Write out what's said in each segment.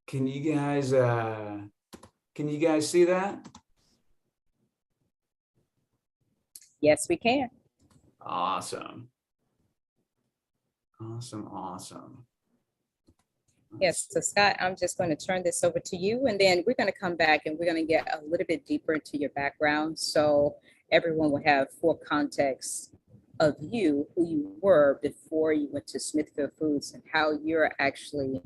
Can you guys see that? Yes, we can. Awesome. Awesome. Yes, so Scott, I'm just going to turn this over to you, and then we're going to come back and we're going to get a little bit deeper into your background so everyone will have full context of you, who you were before you went to Smithfield Foods, and how you're actually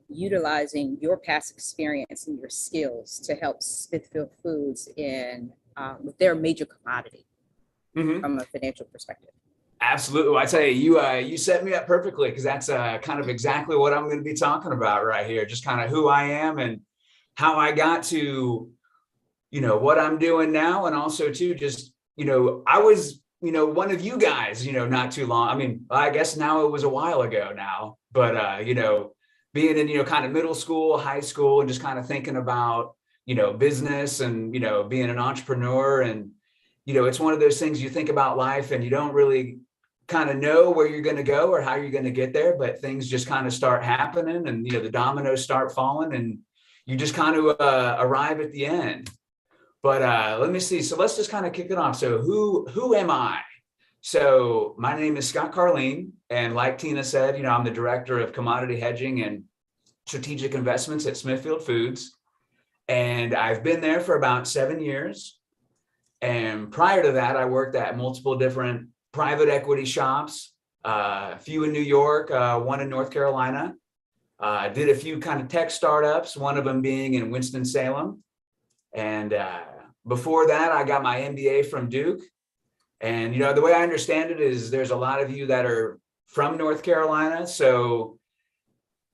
utilizing your past experience and your skills to help Smithfield Foods in with their major commodity from a financial perspective. Absolutely. I tell you, you set me up perfectly, because that's kind of exactly what I'm going to be talking about right here. Just kind of who I am and how I got to, what I'm doing now. And also too, just, I was, one of you guys, not too long. I mean, I guess now it was a while ago now, but, being in, kind of middle school, high school, and just kind of thinking about, business and, being an entrepreneur. And, it's one of those things, you think about life and you don't really kind of know where you're going to go or how you're going to get there, but things just kind of start happening, and the dominoes start falling, and you just kind of arrive at the end. But let me see. So let's just kind of kick it off. So who am I? So my name is Scott Karlin, and like Tina said, I'm the director of commodity hedging and strategic investments at Smithfield Foods, and I've been there for about 7 years. And prior to that, I worked at multiple different private equity shops, a few in New York, one in North Carolina. Did a few kind of tech startups, one of them being in Winston-Salem. And before that, I got my MBA from Duke. And, the way I understand it is there's a lot of you that are from North Carolina. So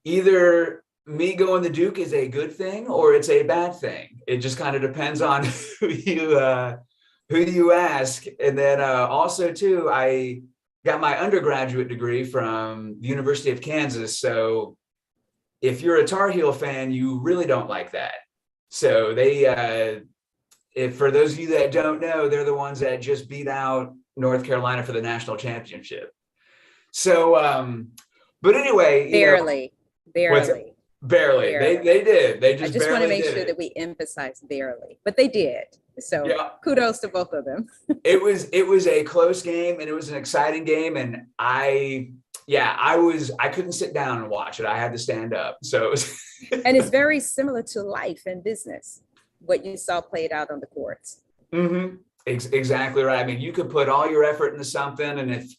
either me going to Duke is a good thing or it's a bad thing. It just kind of depends on who you ask. And then also too, I got my undergraduate degree from the University of Kansas. So if you're a Tar Heel fan, you really don't like that. So they, for those of you that don't know, they're the ones that just beat out North Carolina for the national championship. So, but anyway, barely. Barely. They did. They just. I just want to make sure that we emphasize barely, but they did. So yeah. Kudos to both of them. It was a close game, and it was an exciting game, and I couldn't sit down and watch it. I had to stand up. So it was and it's very similar to life and business, what you saw played out on the courts. Mm-hmm. Exactly right. I mean, you could put all your effort into something, and if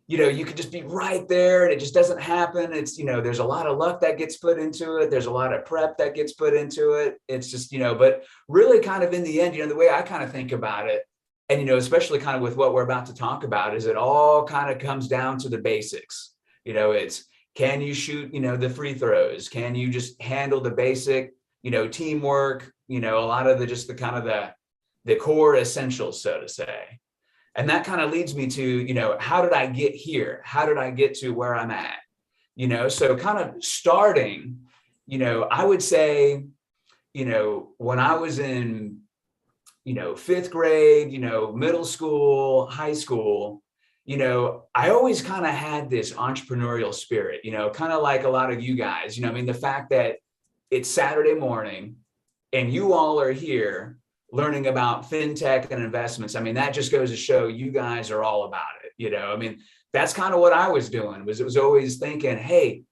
you could just be right there and it just doesn't happen. It's, there's a lot of luck that gets put into it. There's a lot of prep that gets put into it. It's just, but really kind of in the end, the way I kind of think about it, and, especially kind of with what we're about to talk about, is it all kind of comes down to the basics. It's, can you shoot, the free throws? Can you just handle the basic, teamwork, a lot of the core essentials, so to say. And that kind of leads me to, how did I get here? How did I get to where I'm at? So kind of starting, I would say, when I was in, fifth grade, middle school, high school, I always kind of had this entrepreneurial spirit, kind of like a lot of you guys, the fact that it's Saturday morning and you all are here learning about FinTech and investments. I mean, that just goes to show you guys are all about it. That's kind of what I was doing, it was always thinking, hey,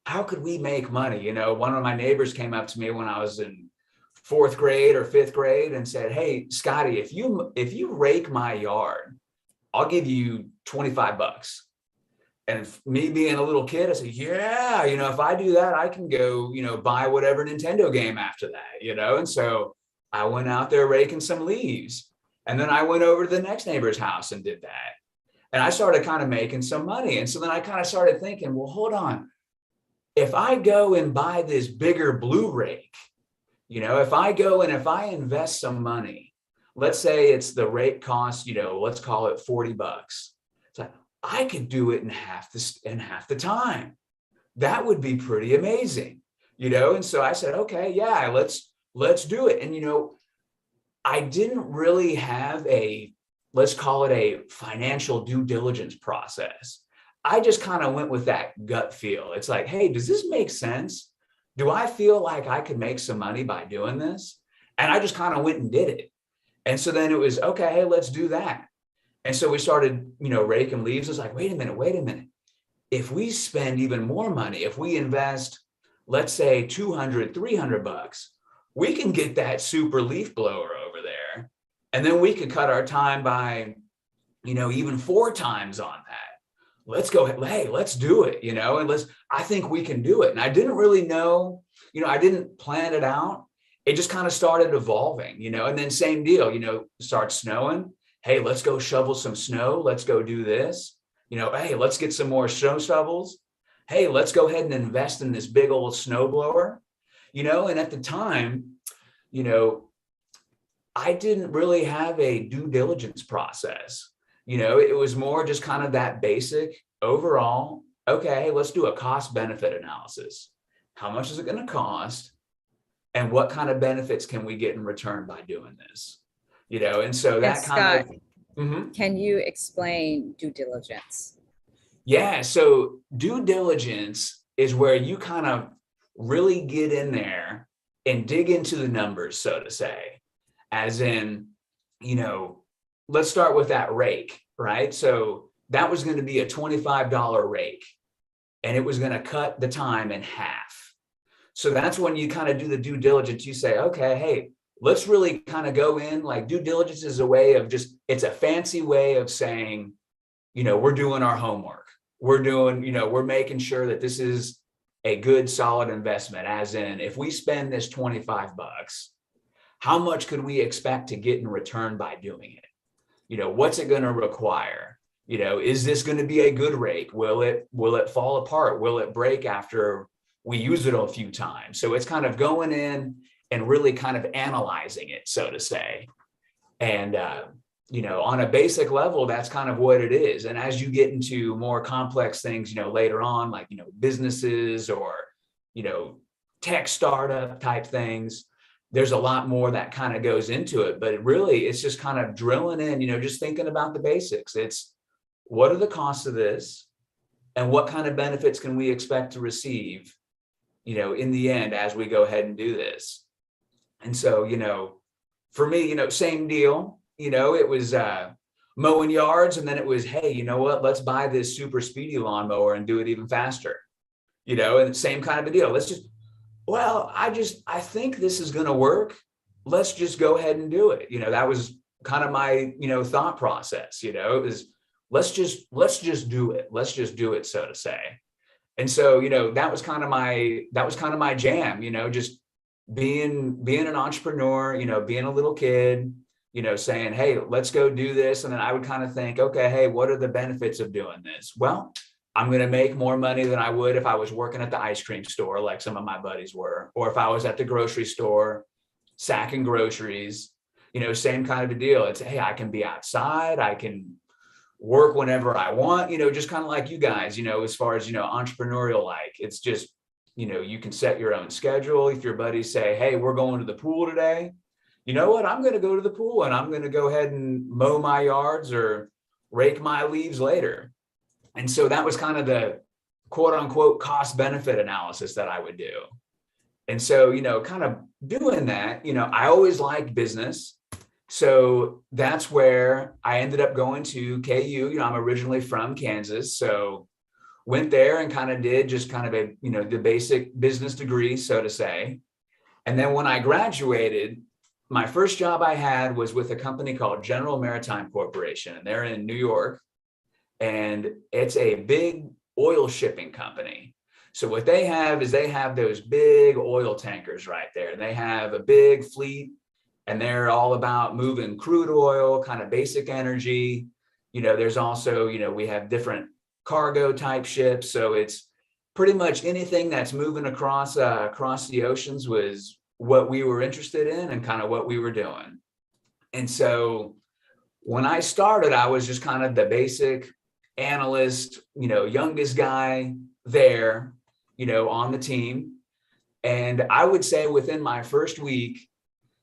how could we make money? One of my neighbors came up to me when I was in fourth grade or fifth grade and said, hey, Scotty, if you rake my yard, I'll give you $25. And me being a little kid, I said, yeah, if I do that, I can go, buy whatever Nintendo game after that, And so I went out there raking some leaves, and then I went over to the next neighbor's house and did that. And I started kind of making some money. And so then I kind of started thinking, well, hold on. If I go and buy this bigger blue rake, if I go and if I invest some money, let's say it's the rake costs, let's call it $40. So I could do it in half the time. That would be pretty amazing, And so I said, okay, yeah, let's do it. And, I didn't really have let's call it a financial due diligence process. I just kind of went with that gut feel. It's like, hey, does this make sense? do I feel like I could make some money by doing this? And I just kind of went and did it. And so then it was, okay, hey, let's do that. And so we started, raking leaves. It's like, wait a minute. If we spend even more money, if we invest, let's say 200, $300, we can get that super leaf blower over there. And then we could cut our time by, even 4 times on that. Let's go, hey, let's do it, and I think we can do it. And I didn't really know, I didn't plan it out. It just kind of started evolving, and then same deal, starts snowing. Hey, let's go shovel some snow. Let's go do this. Hey, let's get some more snow shovels. Hey, let's go ahead and invest in this big old snow blower. And at the time, I didn't really have a due diligence process. It was more just kind of that basic overall, okay, let's do a cost benefit analysis. How much is it going to cost? And what kind of benefits can we get in return by doing this? And so that And kind Scott, of, can you explain due diligence? Yeah. So due diligence is where you kind of really get in there and dig into the numbers, so to say, as in, let's start with that rake, right? So that was going to be a $25 rake, and it was going to cut the time in half. So that's when you kind of do the due diligence. You say, okay, hey, let's really kind of go in. Like, due diligence is a way of it's a fancy way of saying, we're doing our homework. We're doing, we're making sure that this is a good, solid investment. As in, if we spend this $25, how much could we expect to get in return by doing it? What's it going to require? Is this going to be a good rake? Will it fall apart? Will it break after we use it a few times? So it's kind of going in and really kind of analyzing it, so to say. And, on a basic level, that's kind of what it is. And as you get into more complex things, later on, like, businesses or, tech startup type things, there's a lot more that kind of goes into it. But it's just kind of drilling in, just thinking about the basics. It's, what are the costs of this? And what kind of benefits can we expect to receive, in the end, as we go ahead and do this? And so, for me, same deal. It was mowing yards, and then it was, hey, you know what? Let's buy this super speedy lawnmower and do it even faster. And the same kind of a deal. I think this is going to work. Let's just go ahead and do it. That was kind of my, thought process. It was, let's just do it. Let's just do it, so to say. And so, that was kind of my jam, just being an entrepreneur, being a little kid, saying, hey, let's go do this. And then I would kind of think, okay, hey, what are the benefits of doing this? Well, I'm going to make more money than I would if I was working at the ice cream store, like some of my buddies were, or if I was at the grocery store, sacking groceries, same kind of a deal. It's, hey, I can be outside. I can work whenever I want, just kind of like you guys, as far as, entrepreneurial, like, it's just, you can set your own schedule. If your buddies say, hey, we're going to the pool today, you know what, I'm going to go to the pool and I'm going to go ahead and mow my yards or rake my leaves later. And so that was kind of the quote unquote cost benefit analysis that I would do. And so, kind of doing that, I always liked business. So that's where I ended up going to KU. I'm originally from Kansas. So went there and kind of did just kind of a, the basic business degree, so to say. And then when I graduated, my first job I had was with a company called General Maritime Corporation, and they're in New York. And it's a big oil shipping company. So what they have is they have those big oil tankers right there. They have a big fleet, and they're all about moving crude oil, kind of basic energy. There's also, we have different cargo type ships. So it's pretty much anything that's moving across the oceans was what we were interested in and kind of what we were doing. And so when I started, I was just kind of the basic analyst, youngest guy there, on the team. And I would say within my first week,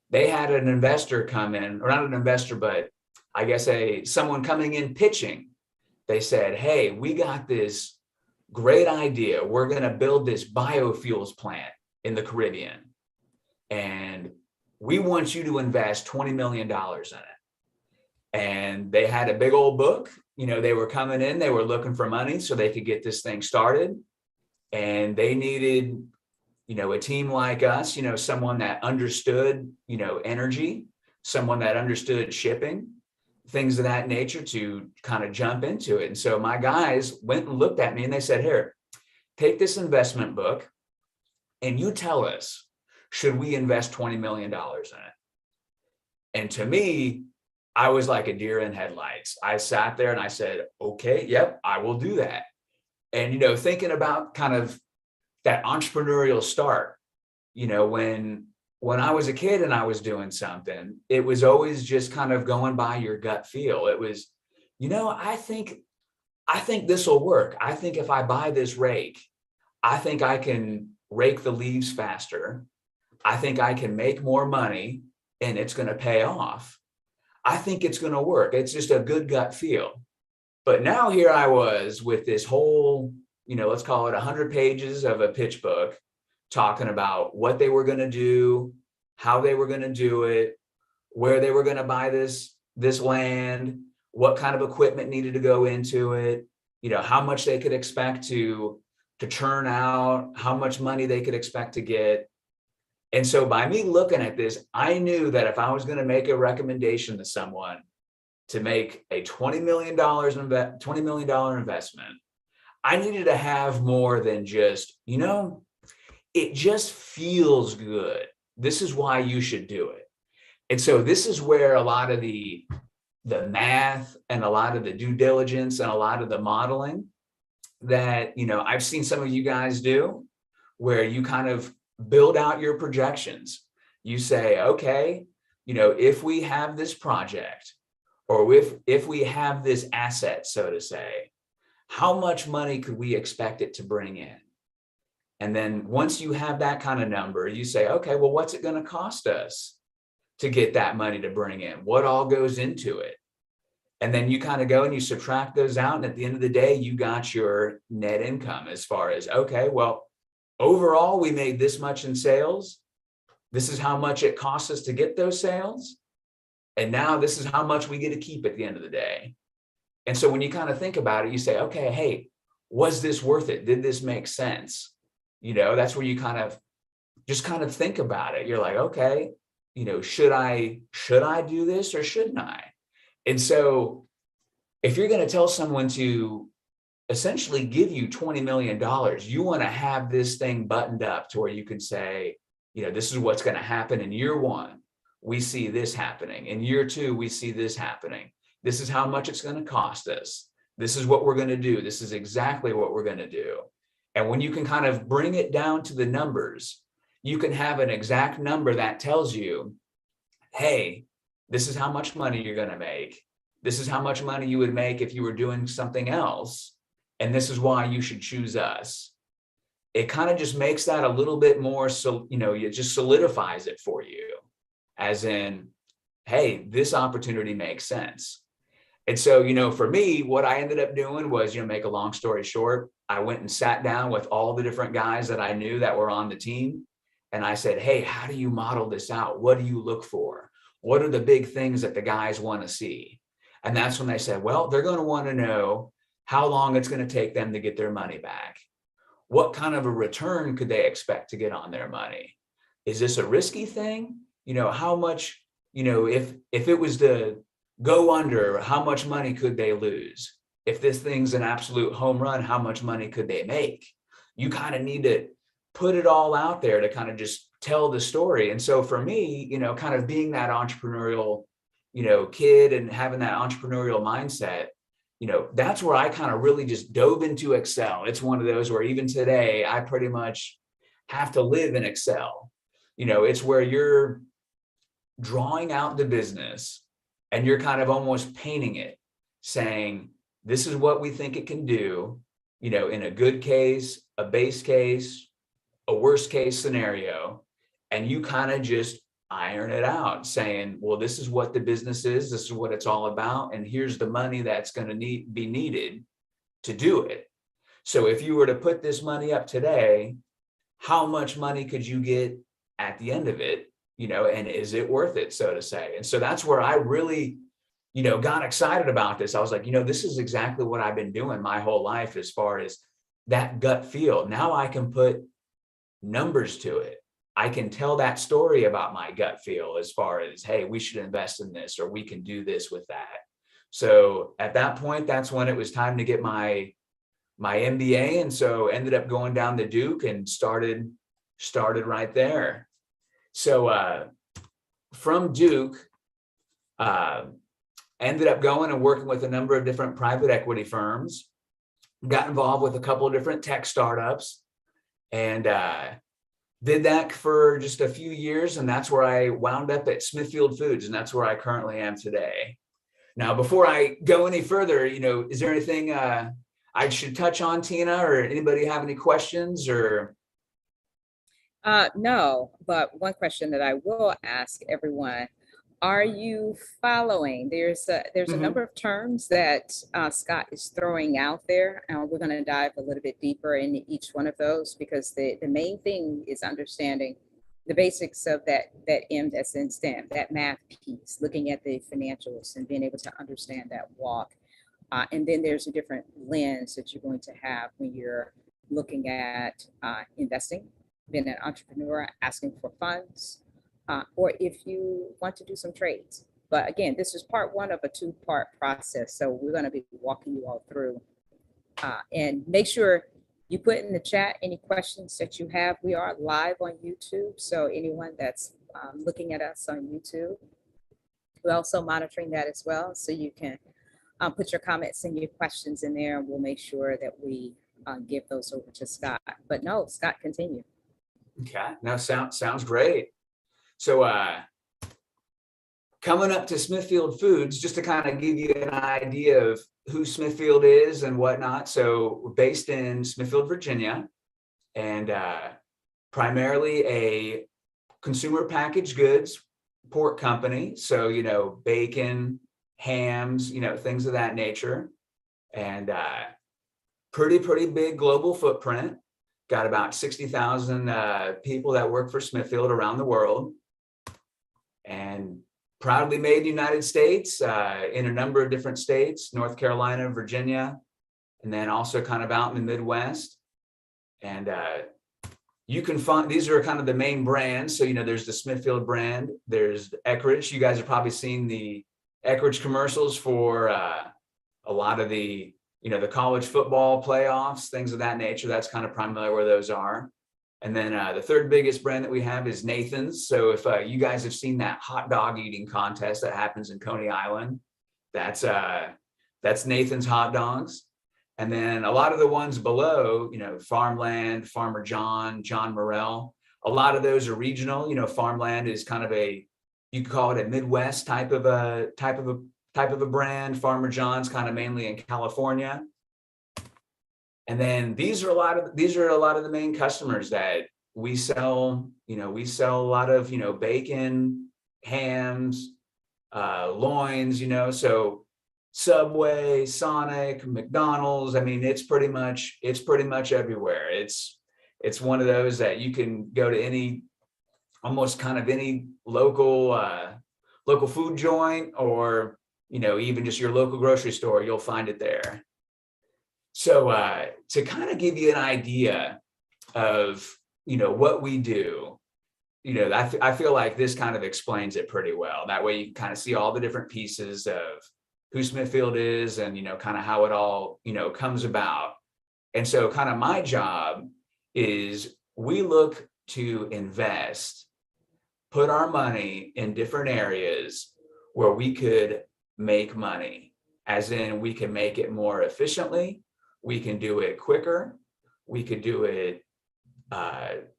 they had an investor come in, or not an investor, but I guess someone coming in pitching. They said, hey, we got this great idea. We're going to build this biofuels plant in the Caribbean, and we want you to invest $20 million in it. And they had a big old book. They were coming in, they were looking for money so they could get this thing started. And they needed, a team like us, someone that understood, energy, someone that understood shipping, things of that nature to kind of jump into it. And so my guys went and looked at me and they said, here, take this investment book and you tell us, should we invest $20 million in it? And to me, I was like a deer in headlights. I sat there and I said, okay, yep, I will do that. And, thinking about kind of that entrepreneurial start, when I was a kid and I was doing something, it was always just kind of going by your gut feel. It was, I think this will work. I think if I buy this rake, I think I can rake the leaves faster. I think I can make more money and it's going to pay off. I think it's going to work. It's just a good gut feel. But now here I was with this whole, let's call it 100 pages of a pitch book, talking about what they were going to do, how they were going to do it, where they were going to buy this land, what kind of equipment needed to go into it, how much they could expect to churn out, how much money they could expect to get. And so by me looking at this, I knew that if I was going to make a recommendation to someone to make a $20 million investment, I needed to have more than just, it just feels good. This is why you should do it. And so this is where a lot of the math and a lot of the due diligence and a lot of the modeling that, I've seen some of you guys do, where you kind of build out your projections. You say, okay, if we have this project, or if we have this asset, so to say, how much money could we expect it to bring in? And then once you have that kind of number, you say, okay, well, what's it going to cost us to get that money to bring in? What all goes into it? And then you kind of go and you subtract those out. And at the end of the day, you got your net income as far as, okay, well, overall, we made this much in sales. This is how much it costs us to get those sales. And now this is how much we get to keep at the end of the day. And so when you kind of think about it, you say, okay, hey, was this worth it? Did this make sense? That's where you kind of think about it. You're like, okay, should I do this or shouldn't I? And so if you're going to tell someone to essentially give you $20 million, you want to have this thing buttoned up to where you can say, this is what's going to happen in year one. We see this happening. In year two, we see this happening. This is how much it's going to cost us. This is what we're going to do. This is exactly what we're going to do. And when you can kind of bring it down to the numbers, you can have an exact number that tells you, hey, this is how much money you're going to make. This is how much money you would make if you were doing something else. And this is why you should choose us. It kind of just makes that a little bit more, so, it just solidifies it for you, as in, hey, this opportunity makes sense. And so, for me, what I ended up doing was, make a long story short, I went and sat down with all the different guys that I knew that were on the team. And I said, hey, how do you model this out? What do you look for? What are the big things that the guys want to see? And that's when they said, well, they're going to want to know how long it's going to take them to get their money back. What kind of a return could they expect to get on their money? Is this a risky thing? How much, if it was to go under, how much money could they lose? If this thing's an absolute home run, how much money could they make? You kind of need to put it all out there to kind of just tell the story. And so for me, kind of being that entrepreneurial, kid and having that entrepreneurial mindset, that's where I kind of really just dove into Excel. It's one of those where even today, I pretty much have to live in Excel. It's where you're drawing out the business and you're kind of almost painting it, saying, this is what we think it can do, in a good case, a base case, a worst case scenario. And you kind of just iron it out, saying, well, this is what the business is. This is what it's all about. And here's the money that's going to be needed to do it. So if you were to put this money up today, how much money could you get at the end of it, and is it worth it, so to say? And so that's where I really, got excited about this. I was like, this is exactly what I've been doing my whole life as far as that gut feel. Now I can put numbers to it. I can tell that story about my gut feel as far as, hey, we should invest in this, or we can do this with that. So at that point, that's when it was time to get my MBA. And so ended up going down to Duke and started right there. So from Duke, ended up going and working with a number of different private equity firms, got involved with a couple of different tech startups, and did that for just a few years. And that's where I wound up at Smithfield Foods. And that's where I currently am today. Now, before I go any further, is there anything I should touch on, Tina, or anybody have any questions or? No, but one question that I will ask everyone, are you following? There's a number of terms that Scott is throwing out there. We're going to dive a little bit deeper into each one of those, because the main thing is understanding the basics of that M that's in STEM, that math piece, looking at the financials and being able to understand that walk. And then there's a different lens that you're going to have when you're looking at investing, being an entrepreneur, asking for funds, or if you want to do some trades. But again, this is part one of a two-part process. So we're going to be walking you all through. And make sure you put in the chat any questions that you have. We are live on YouTube. So anyone that's looking at us on YouTube, we're also monitoring that as well. So you can put your comments and your questions in there, and we'll make sure that we give those over to Scott. But no, Scott, continue. Okay, no, sounds great. So coming up to Smithfield Foods, just to kind of give you an idea of who Smithfield is and whatnot. So we're based in Smithfield, Virginia, and primarily a consumer packaged goods pork company. So, bacon, hams, things of that nature, and pretty big global footprint. Got about 60,000 people that work for Smithfield around the world, and proudly made in the United States, in a number of different states, North Carolina, Virginia, and then also kind of out in the Midwest. And you can find, these are kind of the main brands. So, there's the Smithfield brand, there's Eckrich. You guys have probably seen the Eckrich commercials for a lot of the, the college football playoffs, things of that nature. That's kind of primarily where those are. And then the third biggest brand that we have is Nathan's. So if you guys have seen that hot dog eating contest that happens in Coney Island, that's Nathan's hot dogs. And then a lot of the ones below, Farmland, Farmer John, John Morrell, a lot of those are regional. Farmland is kind of you could call it a Midwest type of a brand. Farmer John's kind of mainly in California. And then these are a lot of the main customers that we sell. We sell a lot of bacon, hams, loins. So Subway, Sonic, McDonald's. I mean, it's pretty much everywhere. It's one of those that you can go to almost kind of any local food joint, or even just your local grocery store, you'll find it there. So to kind of give you an idea of, what we do, I feel like this kind of explains it pretty well. That way you can kind of see all the different pieces of who Smithfield is and, kind of how it all, comes about. And so kind of my job is we look to invest, put our money in different areas where we could make money, as in we can make it more efficiently. We can do it quicker. We could do it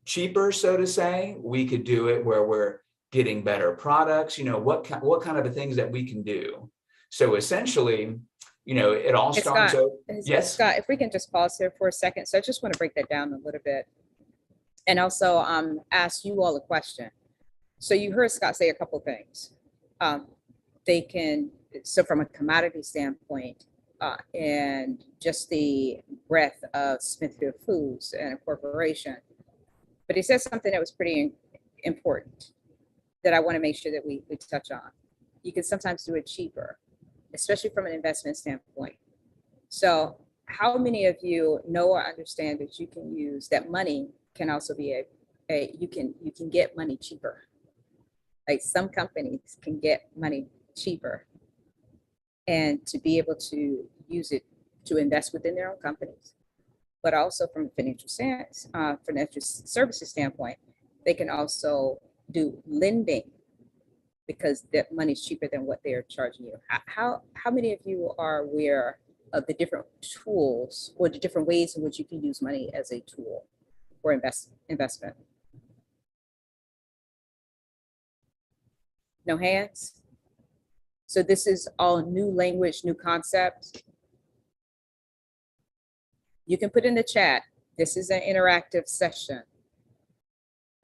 cheaper, so to say. We could do it where we're getting better products, what kind of the things that we can do. So essentially, it all starts out. Yes, Scott, if we can just pause here for a second. So I just want to break that down a little bit, and also ask you all a question. So you heard Scott say a couple of things. So from a commodity standpoint, and just the breadth of Smithfield Foods and a corporation, But he said something that was pretty important that I want to make sure that we touch on. You can sometimes do it cheaper, especially from an investment standpoint. So how many of you know or understand that you can use that money can also be you can get money cheaper? Like some companies can get money cheaper and to be able to use it to invest within their own companies, but also from a financial services standpoint, they can also do lending because that money's cheaper than what they're charging you. How many of you are aware of the different tools or the different ways in which you can use money as a tool for investment? No hands? So this is all new language, new concept. You can put in the chat. This is an interactive session,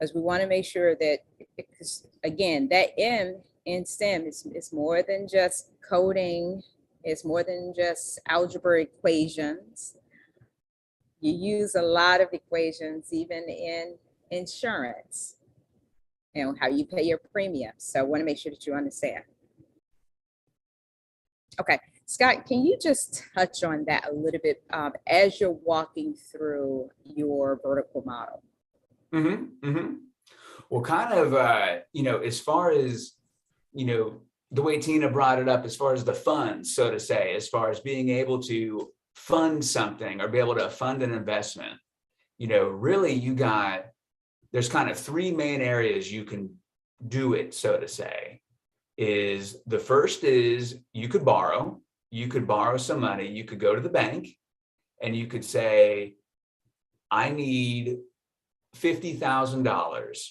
as we want to make sure that, because again, that M in STEM is more than just coding. It's more than just algebra equations. You use a lot of equations, even in insurance, and how you pay your premiums. So I want to make sure that you understand. Okay, Scott, can you just touch on that a little bit as you're walking through your vertical model? Well, kind of, as far as, the way Tina brought it up, as far as the funds, so to say, as far as being able to fund something or be able to fund an investment, really there's kind of three main areas you can do it, so to say. Is the first is you could borrow some money. You could go to the bank and you could say, I need $50,000.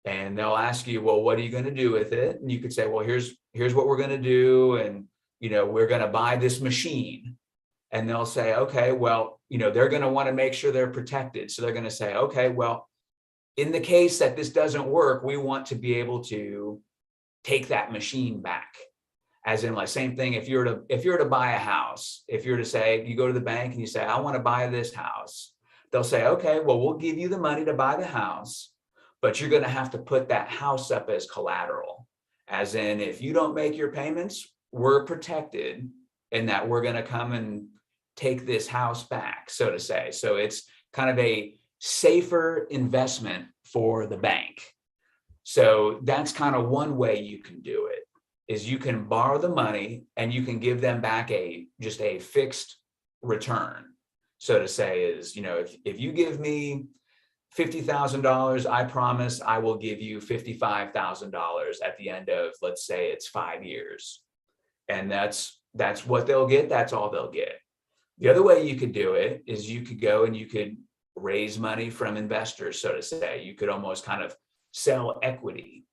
And they'll ask you, well, what are you going to do with it? And you could say, well, here's what we're going to do. And, we're going to buy this machine. And they'll say, okay, well, they're going to want to make sure they're protected. So they're going to say, okay, well, in the case that this doesn't work, we want to be able to take that machine back. As in, like, same thing, if you're to buy a house, if you're to say, you go to the bank and you say, I want to buy this house, they'll say, okay, well, we'll give you the money to buy the house, but you're going to have to put that house up as collateral. As in, if you don't make your payments, we're protected in that we're going to come and take this house back, so to say. So it's kind of a safer investment for the bank. So that's kind of one way you can do it, is you can borrow the money and you can give them back just a fixed return. So to say is, if you give me $50,000, I promise I will give you $55,000 at the end of, let's say it's 5 years. And that's what they'll get. That's all they'll get. The other way you could do it is you could go and you could raise money from investors, so to say. You could almost kind of sell equity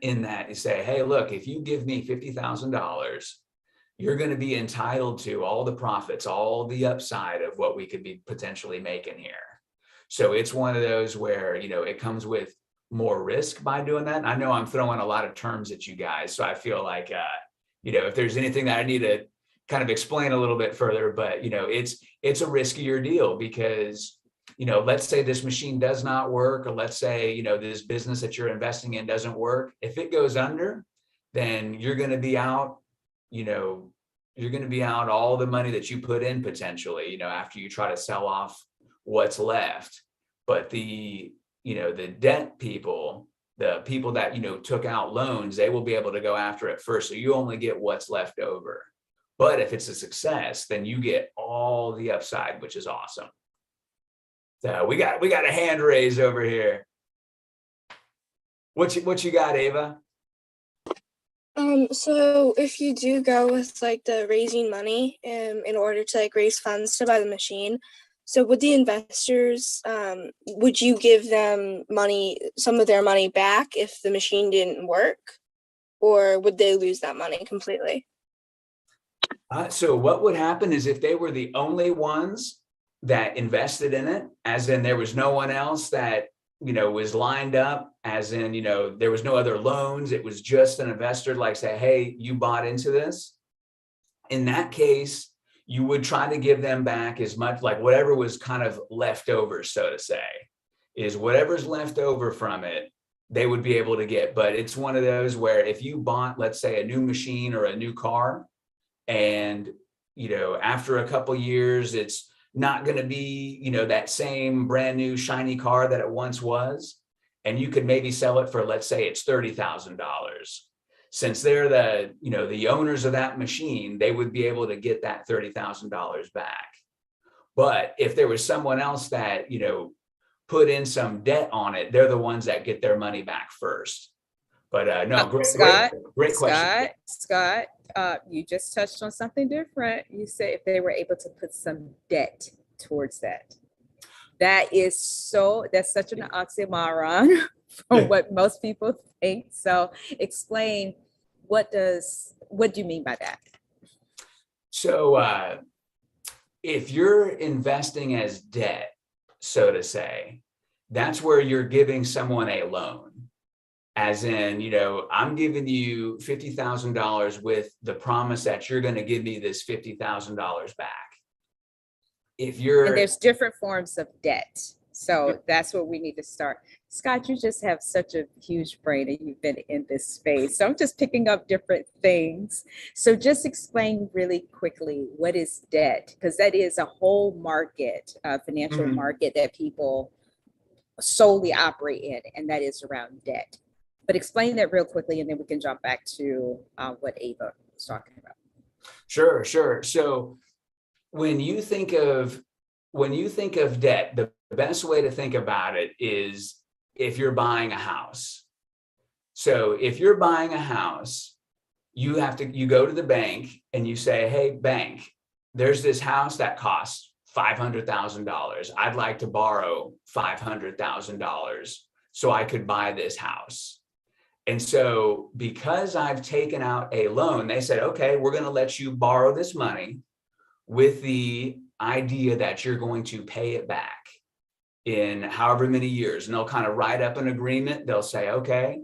in that. You say, hey, look, if you give me $50,000, you're going to be entitled to all the profits, all the upside of what we could be potentially making here. So it's one of those where, it comes with more risk by doing that. And I know I'm throwing a lot of terms at you guys, so I feel like, if there's anything that I need to kind of explain a little bit further, but, it's a riskier deal because, let's say this machine does not work, or let's say, this business that you're investing in doesn't work. If it goes under, then you're going to be out, you're going to be out all the money that you put in potentially, after you try to sell off what's left. But the debt people, the people that, took out loans, they will be able to go after it first. So you only get what's left over. But if it's a success, then you get all the upside, which is awesome. So we got a hand raise over here. What you got, Ava? So if you do go with like the raising money in order to like raise funds to buy the machine, so would the investors, would you give them money, some of their money back if the machine didn't work, or would they lose that money completely? So what would happen is if they were the only ones that invested in it, as in there was no one else that, was lined up, as in, there was no other loans, it was just an investor, like say, hey, you bought into this. In that case, you would try to give them back as much, like whatever was kind of left over, so to say. is whatever's left over from it, they would be able to get. But it's one of those where if you bought, let's say, a new machine or a new car, and, after a couple years, it's not going to be, that same brand new shiny car that it once was. And you could maybe sell it for, let's say it's $30,000. Since they're the owners of that machine, they would be able to get that $30,000 back. But if there was someone else that, put in some debt on it, they're the ones that get their money back first. But no, great question. Scott, you just touched on something different. You said if they were able to put some debt towards that. That's such an oxymoron from what most people think. So explain, what do you mean by that? So if you're investing as debt, so to say, that's where you're giving someone a loan. As in, I'm giving you $50,000 with the promise that you're going to give me this $50,000 back. And there's different forms of debt. So that's where we need to start. Scott, you just have such a huge brain and you've been in this space. So I'm just picking up different things. So just explain really quickly, what is debt? Because that is a whole market, financial market that people solely operate in, and that is around debt. But explain that real quickly, and then we can jump back to what Ava was talking about. Sure. So when you think of debt, the best way to think about it is if you're buying a house. So if you're buying a house, you go to the bank and you say, hey, bank, there's this house that costs $500,000. I'd like to borrow $500,000 so I could buy this house. And so because I've taken out a loan, they said, okay, we're going to let you borrow this money with the idea that you're going to pay it back in however many years. And they'll kind of write up an agreement. They'll say, okay,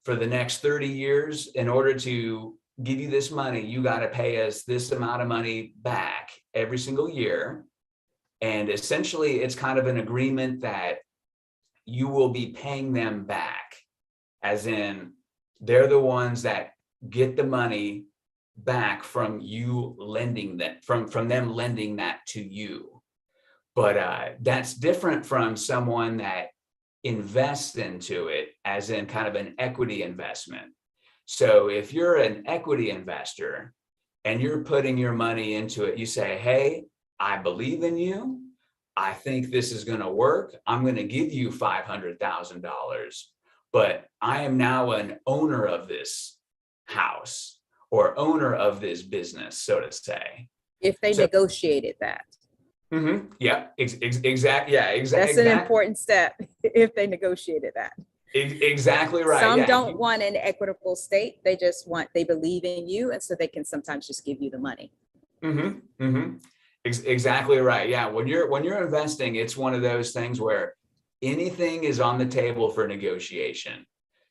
for the next 30 years, in order to give you this money, you got to pay us this amount of money back every single year. And essentially, it's kind of an agreement that you will be paying them back. As in, they're the ones that get the money back from you lending that, from them lending that to you. But that's different from someone that invests into it, as in kind of an equity investment. So if you're an equity investor and you're putting your money into it, you say, hey, I believe in you. I think this is going to work. I'm going to give you $500,000. But I am now an owner of this house or owner of this business, so to say. If they negotiated that. Yeah, exactly. Yeah, exactly. That's an important step if they negotiated that. Exactly right. Some don't want an equitable state. They believe in you. And so they can sometimes just give you the money. Exactly right. Yeah. When you're investing, it's one of those things where anything is on the table for negotiation.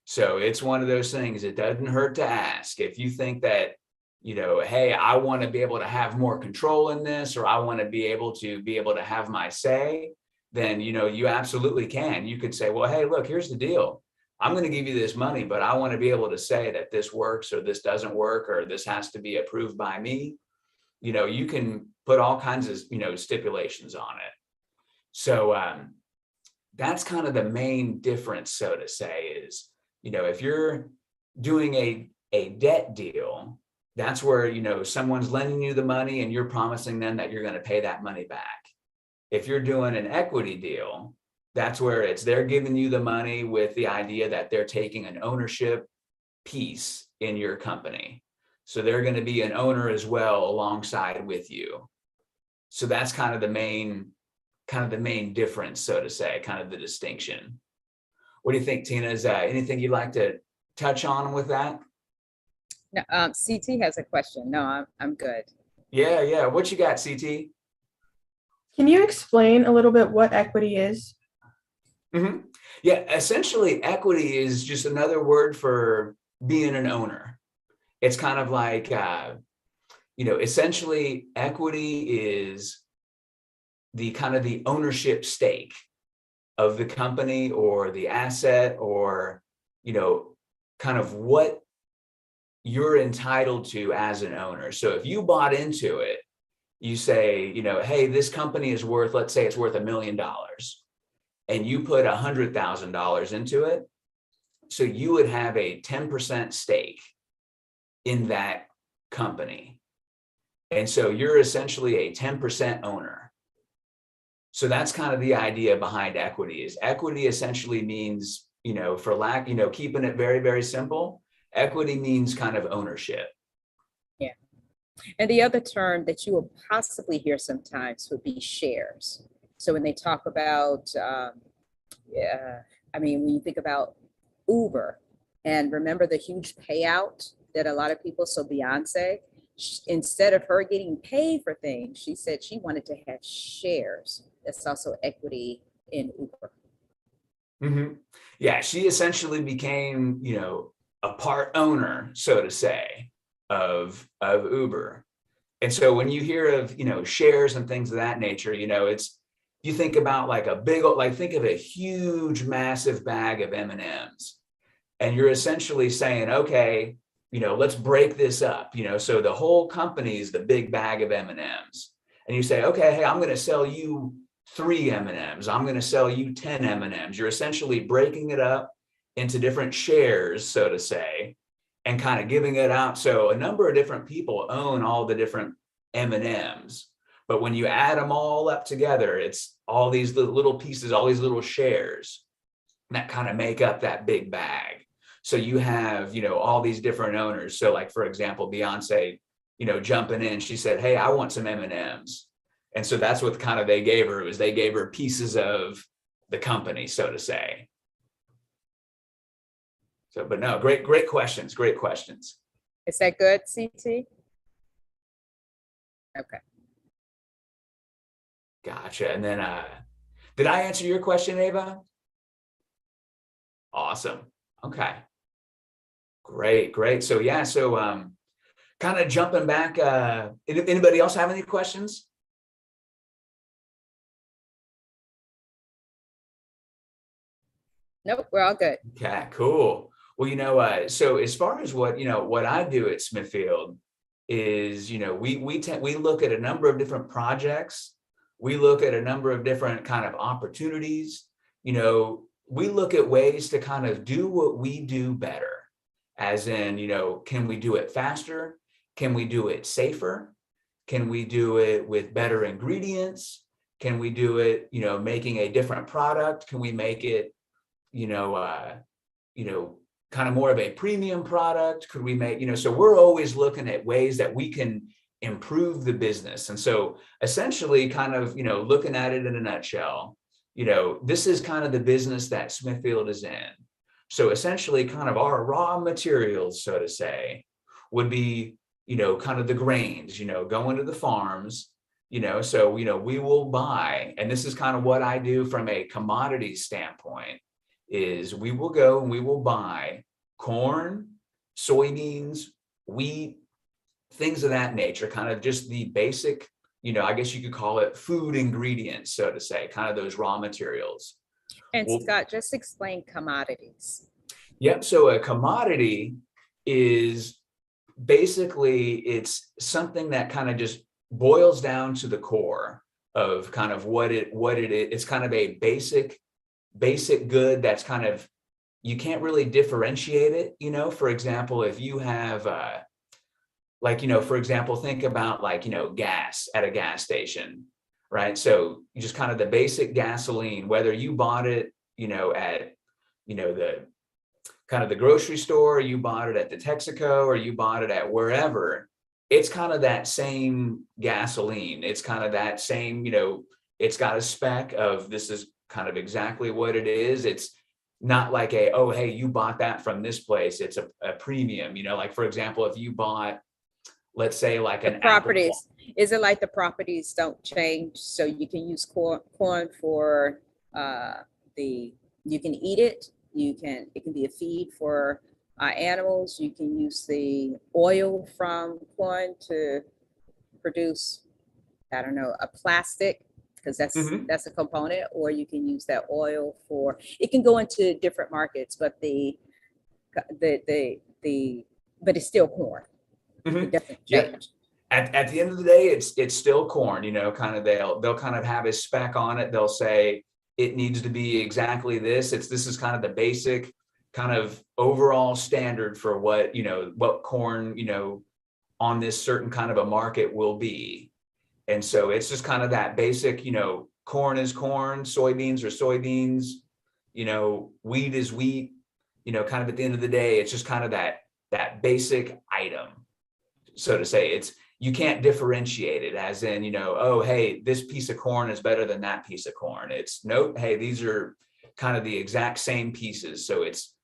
So it's one of those things, it doesn't hurt to ask. If you think that, hey, I want to be able to have more control in this, or I want to be able to have my say, then, you absolutely can. You could say, well, hey, look, here's the deal. I'm going to give you this money, but I want to be able to say that this works or this doesn't work, or this has to be approved by me. You can put all kinds of, stipulations on it. So, that's kind of the main difference, so to say, is, if you're doing a debt deal, that's where, someone's lending you the money and you're promising them that you're going to pay that money back. If you're doing an equity deal, that's where they're giving you the money with the idea that they're taking an ownership piece in your company. So they're going to be an owner as well alongside with you. So that's kind of the main difference, so to say, kind of the distinction. What do you think, Tina? Is anything you'd like to touch on with that? No, CT has a question. No, I'm good. Yeah. What you got, CT? Can you explain a little bit what equity is? Yeah, essentially, equity is just another word for being an owner. It's kind of like, essentially, equity is the kind of the ownership stake of the company or the asset, or, you know, kind of what you're entitled to as an owner. So if you bought into it, you say, you know, hey, this company is worth, let's say it's worth $1 million, and you put $100,000 into it. So you would have a 10% stake in that company. And so you're essentially a 10% owner. So that's kind of the idea behind equity. Is equity essentially means, you know, for lack, you know, keeping it very, very simple, equity means kind of ownership. Yeah. And the other term that you will possibly hear sometimes would be shares. So when they talk about, I mean, when you think about Uber, and remember the huge payout that a lot of people, so Beyonce, instead of her getting paid for things, she said she wanted to have shares. That's also equity in Uber. Mm-hmm. Yeah, she essentially became, you know, a part owner, so to say, of Uber. And so when you hear of, you know, shares and things of that nature, you know, it's, you think about like a big, like think of a huge, massive bag of M&Ms, and you're essentially saying, okay, you know, let's break this up, you know, so the whole company is the big bag of M&Ms, and you say, okay, hey, I'm going to sell you 3 M&Ms. I'm going to sell you 10 M&Ms. You're essentially breaking it up into different shares, so to say, and kind of giving it out. So a number of different people own all the different M&Ms, but when you add them all up together, it's all these little pieces, all these little shares that kind of make up that big bag. So you have, you know, all these different owners. So like, for example, Beyonce, you know, jumping in, she said, hey, I want some M&Ms. And so that's what kind of they gave her, was they gave her pieces of the company, so to say. So, but no, great questions, great questions. Is that good, CT? Okay. Gotcha. And then, did I answer your question, Ava? Awesome. Okay. Great. So yeah, so kind of jumping back, anybody else have any questions? Nope, we're all good. Okay, cool. Well, you know, so as far as what, you know, what I do at Smithfield is, you know, we look at a number of different projects. We look at a number of different kind of opportunities. You know, we look at ways to kind of do what we do better, as in, you know, can we do it faster? Can we do it safer? Can we do it with better ingredients? Can we do it, you know, making a different product? Can we make it, you know, kind of more of a premium product? Could we make, you know, so we're always looking at ways that we can improve the business. And so essentially kind of, you know, looking at it in a nutshell, you know, this is kind of the business that Smithfield is in. So essentially kind of our raw materials, so to say, would be, you know, kind of the grains, you know, going to the farms, you know, so, you know, we will buy, and this is kind of what I do from a commodities standpoint, is we will go and we will buy corn, soybeans, wheat, things of that nature, kind of just the basic, you know, I guess you could call it food ingredients, so to say, kind of those raw materials. And Well, Scott, just explain commodities. Yep. So a commodity is basically, it's something that kind of just boils down to the core of kind of what it is. It's kind of a basic good that's kind of, you can't really differentiate it. You know, for example, if you have like, you know, for example, think about like, you know, gas at a gas station, right? So you just kind of the basic gasoline, whether you bought it, you know, at, you know, the kind of the grocery store, you bought it at the Texaco, or you bought it at wherever, it's kind of that same gasoline. It's kind of that same, you know, it's got a spec of this is kind of exactly what it is. It's not like a, oh, hey, you bought that from this place. It's a premium, you know, like for example, if you bought, let's say like The an properties, is it like the properties don't change? So you can use corn for you can eat it. It can be a feed for animals. You can use the oil from corn to produce, I don't know, a plastic because Mhm. that's a component, or you can use that oil for, it can go into different markets, but but it's still corn. It Mhm. doesn't Yep. change. At the end of the day, it's still corn, kind of they'll kind of have a spec on it. They'll say it needs to be exactly this. This is kind of the basic kind of overall standard for what corn, on this certain kind of a market will be. And so it's just kind of that basic, corn is corn, soybeans are soybeans, wheat is wheat, kind of at the end of the day, it's just kind of that basic item, so to say. You can't differentiate it as in, oh, hey, this piece of corn is better than that piece of corn. It's nope, hey, these are kind of the exact same pieces. So it's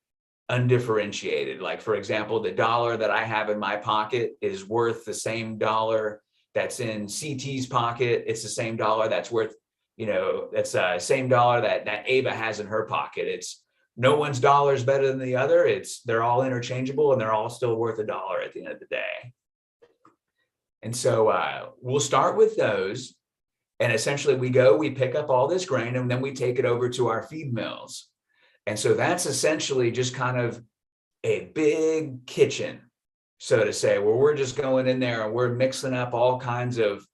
undifferentiated. Like, for example, the dollar that I have in my pocket is worth the same dollar that's in CT's pocket. It's the same dollar that's worth, that's the same dollar that Ava has in her pocket. It's no one's dollar is better than the other. They're all interchangeable and they're all still worth $1 at the end of the day. And so we'll start with those. And essentially we pick up all this grain and then we take it over to our feed mills. And so that's essentially just kind of a big kitchen, so to say, where we're just going in there and we're mixing up all kinds of,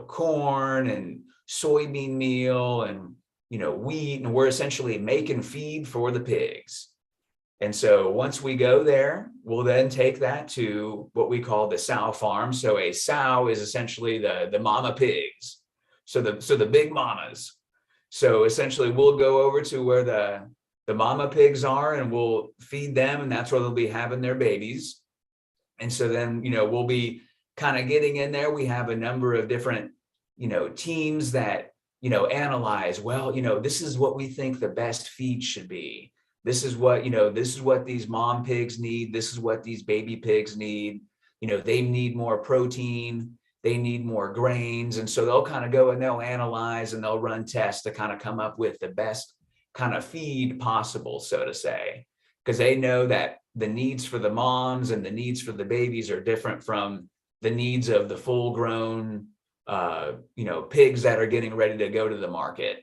corn and soybean meal and, wheat, and we're essentially making feed for the pigs. And so once we go there, we'll then take that to what we call the sow farm. So a sow is essentially the mama pigs. So the big mamas. So essentially we'll go over to where the mama pigs are and we'll feed them, and that's where they'll be having their babies. And so then, we'll be kind of getting in there. We have a number of different, teams that, analyze, well, this is what we think the best feed should be. This is what these mom pigs need. This is what these baby pigs need. They need more protein. They need more grains. And so they'll kind of go and they'll analyze and they'll run tests to kind of come up with the best kind of feed possible, so to say, because they know that the needs for the moms and the needs for the babies are different from the needs of the full grown, pigs that are getting ready to go to the market.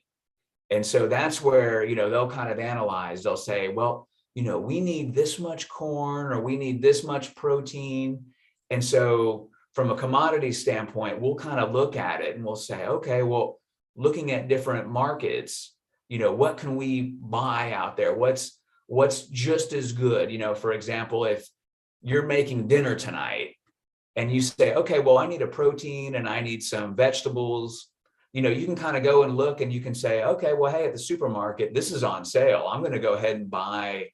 And so that's where, they'll kind of analyze, they'll say, well, we need this much corn or we need this much protein. And so from a commodity standpoint, we'll kind of look at it and we'll say, okay, well, looking at different markets, what can we buy out there? What's just as good? For example, if you're making dinner tonight and you say, okay, well, I need a protein and I need some vegetables, you can kind of go and look and you can say, okay, well, hey, at the supermarket, this is on sale. I'm going to go ahead and buy,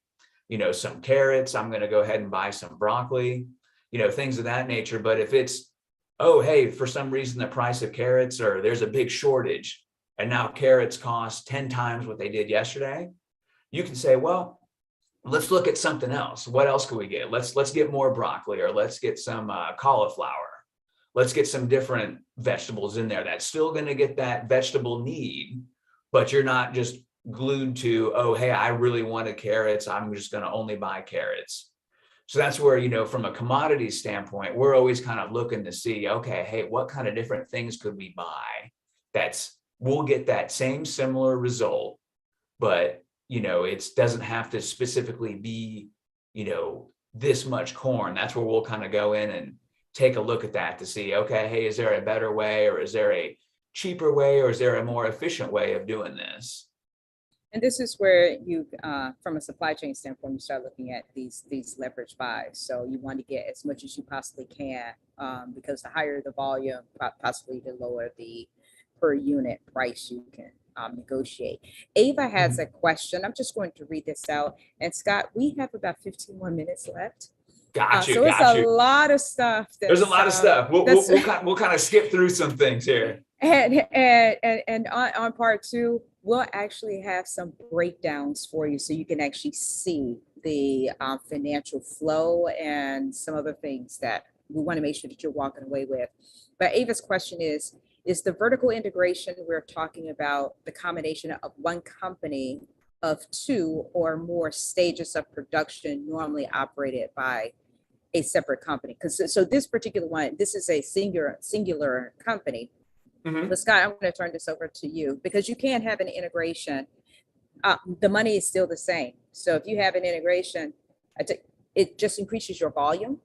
some carrots. I'm going to go ahead and buy some broccoli, things of that nature. But if it's, oh, hey, for some reason, the price of carrots, or there's a big shortage, and now carrots cost 10 times what they did yesterday, you can say, well, let's look at something else. What else can we get? Let's get more broccoli, or let's get some cauliflower. Let's get some different vegetables in there that's still going to get that vegetable need, but you're not just glued to, oh, hey, I really wanted carrots. I'm just going to only buy carrots. So that's where, from a commodity standpoint, we're always kind of looking to see, okay, hey, what kind of different things could we buy we'll get that same similar result, but, it doesn't have to specifically be, this much corn. That's where we'll kind of go in and take a look at that to see, okay, hey, is there a better way, or is there a cheaper way, or is there a more efficient way of doing this? And this is where you, from a supply chain standpoint, you start looking at these leverage buys. So you want to get as much as you possibly can, because the higher the volume, possibly the lower the per unit price you can negotiate. Ava has a question. I'm just going to read this out. And Scott, we have about 15 more minutes left. So it's a lot of stuff. There's a lot of stuff. We'll kind of skip through some things here. And on part two, we'll actually have some breakdowns for you so you can actually see the financial flow and some other things that we want to make sure that you're walking away with. But Ava's question is the vertical integration we're talking about the combination of one company of two or more stages of production normally operated by a separate company? Because so this particular one, this is a singular company, Mhm. But Scott, I'm going to turn this over to you because you can't have an integration. The money is still the same. So if you have an integration, it just increases your volume.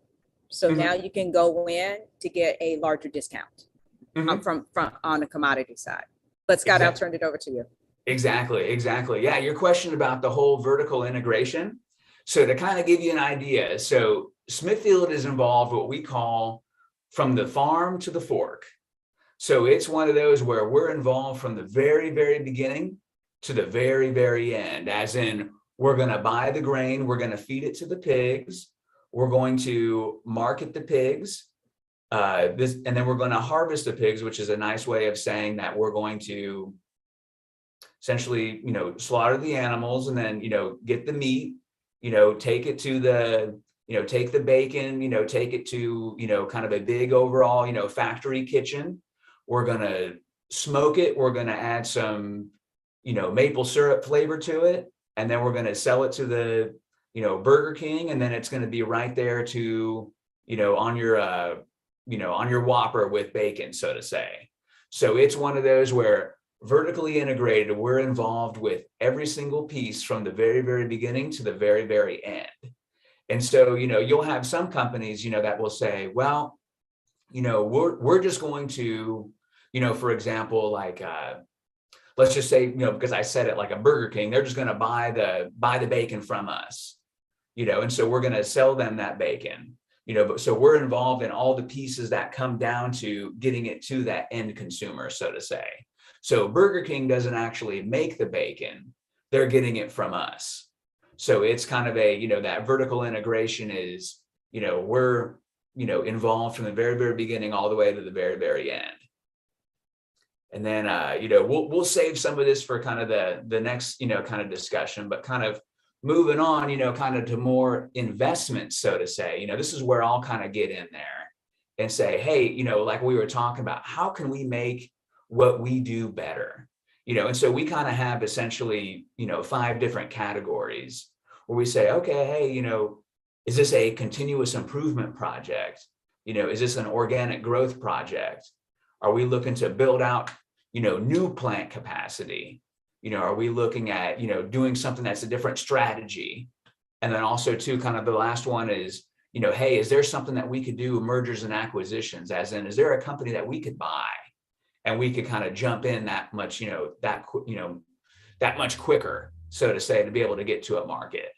So now Mhm. you can go in to get a larger discount Mhm. from on the commodity side. But Scott, I'll Exactly. turn it over to you. Exactly. Yeah, your question about the whole vertical integration. So to kind of give you an idea, so Smithfield is involved what we call from the farm to the fork. So it's one of those where we're involved from the very, very beginning to the very, very end, as in we're going to buy the grain, we're going to feed it to the pigs, we're going to market the pigs, and then we're going to harvest the pigs, which is a nice way of saying that we're going to essentially, slaughter the animals and then, get the meat, take it to the, take the bacon, take it to, kind of a big overall, factory kitchen. We're going to smoke it. We're going to add some, maple syrup flavor to it. And then we're going to sell it to the, Burger King. And then it's going to be right there to, on your, on your Whopper with bacon, so to say. So it's one of those where vertically integrated, we're involved with every single piece from the very, very beginning to the very, very end. And so, you'll have some companies, that will say, well, we're just going to, for example, like, let's just say, because I said it, like a Burger King, they're just going to buy the bacon from us, and so we're going to sell them that bacon, but so we're involved in all the pieces that come down to getting it to that end consumer, so to say. So Burger King doesn't actually make the bacon, they're getting it from us. So it's kind of a, that vertical integration is, we're, involved from the very, very beginning all the way to the very, very end. And then, we'll save some of this for kind of the next, kind of discussion, but kind of moving on, kind of to more investments, so to say, this is where I'll kind of get in there and say, hey, like we were talking about, how can we make what we do better? And so we kind of have essentially, 5 different categories where we say, okay, hey, is this a continuous improvement project? Is this an organic growth project? Are we looking to build out, new plant capacity? Are we looking at, doing something that's a different strategy? And then also too, kind of the last one is, hey, is there something that we could do, mergers and acquisitions, as in, is there a company that we could buy and we could kind of jump in that much, that much quicker, so to say, to be able to get to a market?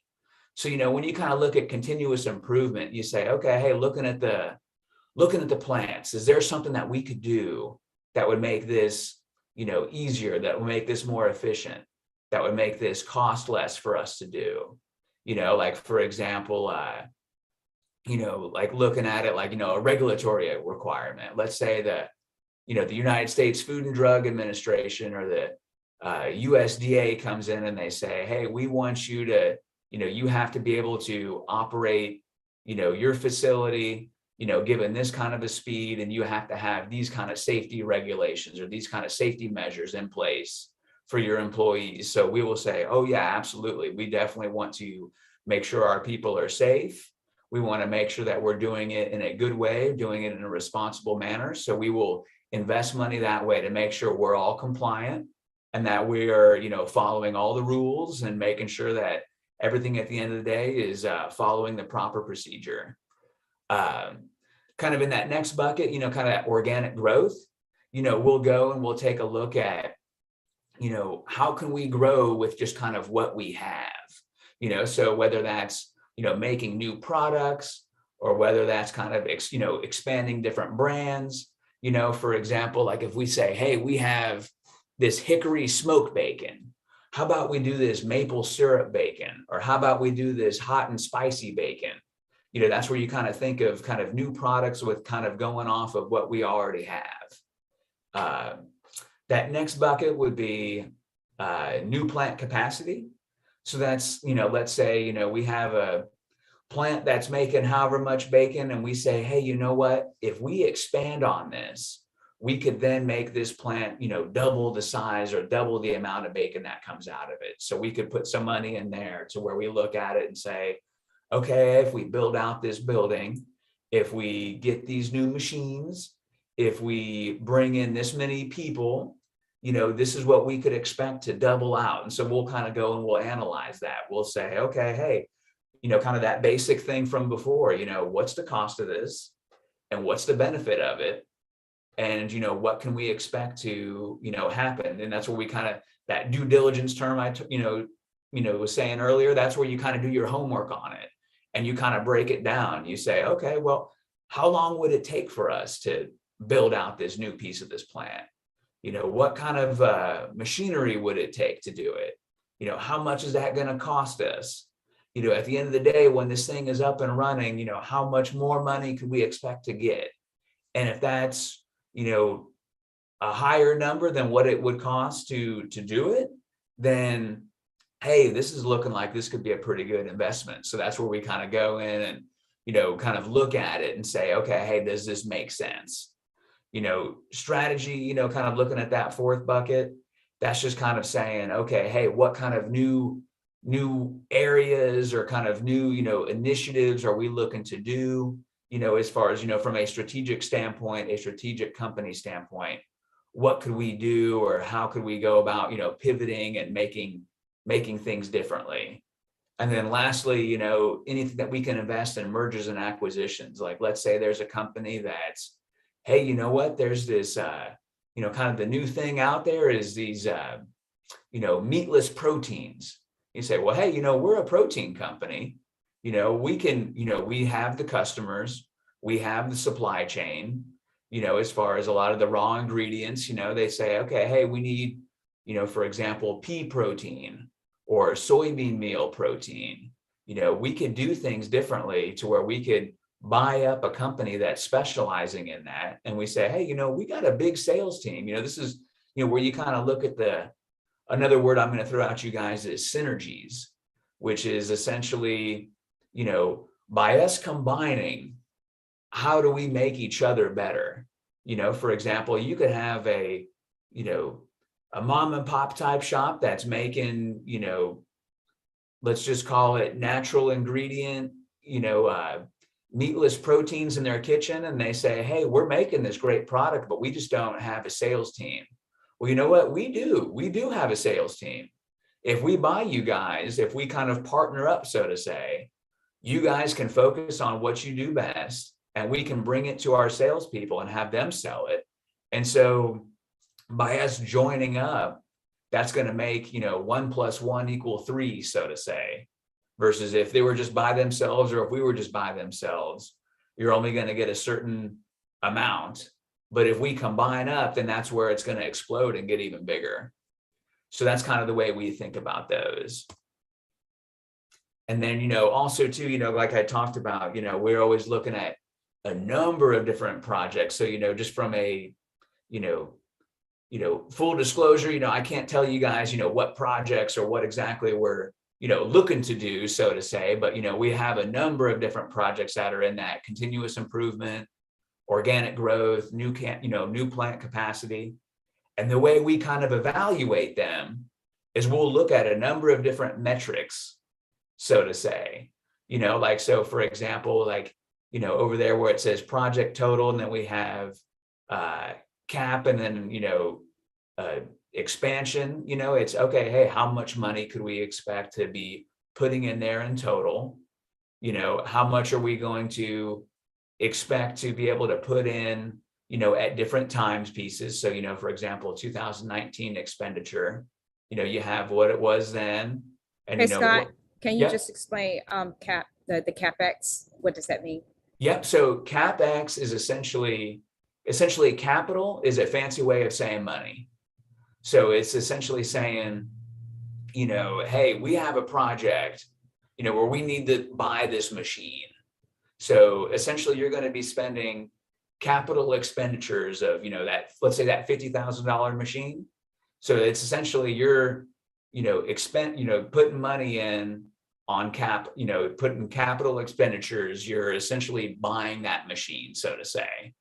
So, when you kind of look at continuous improvement, you say, okay, hey, looking at the plants, is there something that we could do that would make this, easier, that would make this more efficient, that would make this cost less for us to do? Like, for example, like looking at it like, a regulatory requirement. Let's say that, the United States Food and Drug Administration or the USDA comes in and they say, hey, we want you to, you have to be able to operate, your facility, given this kind of a speed, and you have to have these kind of safety regulations or these kind of safety measures in place for your employees. So we will say, oh yeah, absolutely. We definitely want to make sure our people are safe. We want to make sure that we're doing it in a good way, doing it in a responsible manner. So we will invest money that way to make sure we're all compliant and that we are, following all the rules and making sure that everything at the end of the day is following the proper procedure. Kind of in that next bucket, kind of that organic growth, we'll go and we'll take a look at, how can we grow with just kind of what we have, so whether that's, making new products or whether that's kind of, expanding different brands, for example, like if we say, hey, we have this hickory smoked bacon, how about we do this maple syrup bacon? Or how about we do this hot and spicy bacon? That's where you kind of think of kind of new products with kind of going off of what we already have. That next bucket would be new plant capacity. So that's, let's say, we have a plant that's making however much bacon and we say, hey, you know what, if we expand on this, we could then make this plant, double the size or double the amount of bacon that comes out of it. So we could put some money in there to where we look at it and say, okay, if we build out this building, if we get these new machines, if we bring in this many people, this is what we could expect to double out. And so we'll kind of go and we'll analyze that. We'll say, okay, hey, kind of that basic thing from before, what's the cost of this and what's the benefit of it? And, what can we expect to, happen? And that's where we kind of, that due diligence term was saying earlier, that's where you kind of do your homework on it and you kind of break it down. You say, okay, well, how long would it take for us to build out this new piece of this plant? What kind of machinery would it take to do it? How much is that going to cost us? At the end of the day, when this thing is up and running, how much more money could we expect to get? And if that's, a higher number than what it would cost to do it, then, hey, this is looking like this could be a pretty good investment. So that's where we kind of go in and, kind of look at it and say, okay, hey, does this make sense? Strategy, kind of looking at that fourth bucket, that's just kind of saying, okay, hey, what kind of new areas or kind of new, initiatives are we looking to do, as far as, from a strategic standpoint, a strategic company standpoint, what could we do or how could we go about, pivoting and making things differently? And then lastly, anything that we can invest in mergers and acquisitions. Like, let's say there's a company that's, hey, you know what, there's this, kind of the new thing out there is these, meatless proteins. You say, well, hey, we're a protein company. We can, we have the customers, we have the supply chain, as far as a lot of the raw ingredients, they say, okay, hey, we need, for example, pea protein or soybean meal protein. We could do things differently to where we could buy up a company that's specializing in that. And we say, hey, we got a big sales team. This is, where you kind of look at another word I'm going to throw out you guys is synergies, which is essentially, by us combining, how do we make each other better? For example, you could have a mom and pop type shop that's making, let's just call it natural ingredient, meatless proteins in their kitchen. And they say, hey, we're making this great product, but we just don't have a sales team. Well, you know what? We do have a sales team. If we buy you guys, if we kind of partner up, so to say, you guys can focus on what you do best and we can bring it to our salespeople and have them sell it. And so by us joining up, that's going to make, 1 + 1 = 3, so to say, versus if they were just by themselves or if we were just by themselves, you're only going to get a certain amount. But if we combine up, then that's where it's going to explode and get even bigger. So that's kind of the way we think about those. And then, also too, like I talked about, we're always looking at a number of different projects. So, just from a, full disclosure, I can't tell you guys, what projects or what exactly we're, looking to do, so to say, but, we have a number of different projects that are in that continuous improvement, organic growth, new plant capacity. And the way we kind of evaluate them is we'll look at a number of different metrics, so to say, so for example, over there where it says project total, and then we have cap and then, expansion, it's okay, hey, how much money could we expect to be putting in there in total? How much are we going to expect to be able to put in, at different times pieces. So, for example, 2019 expenditure, you have what it was then. And, Hey, Scott, can you Yep. just explain the CapEx? What does that mean? Yep. So CapEx is essentially capital is a fancy way of saying money. So it's essentially saying, hey, we have a project, where we need to buy this machine. So essentially you're going to be spending capital expenditures of, let's say that $50,000 machine. So it's essentially you're, putting money in on putting capital expenditures, you're essentially buying that machine, so to say.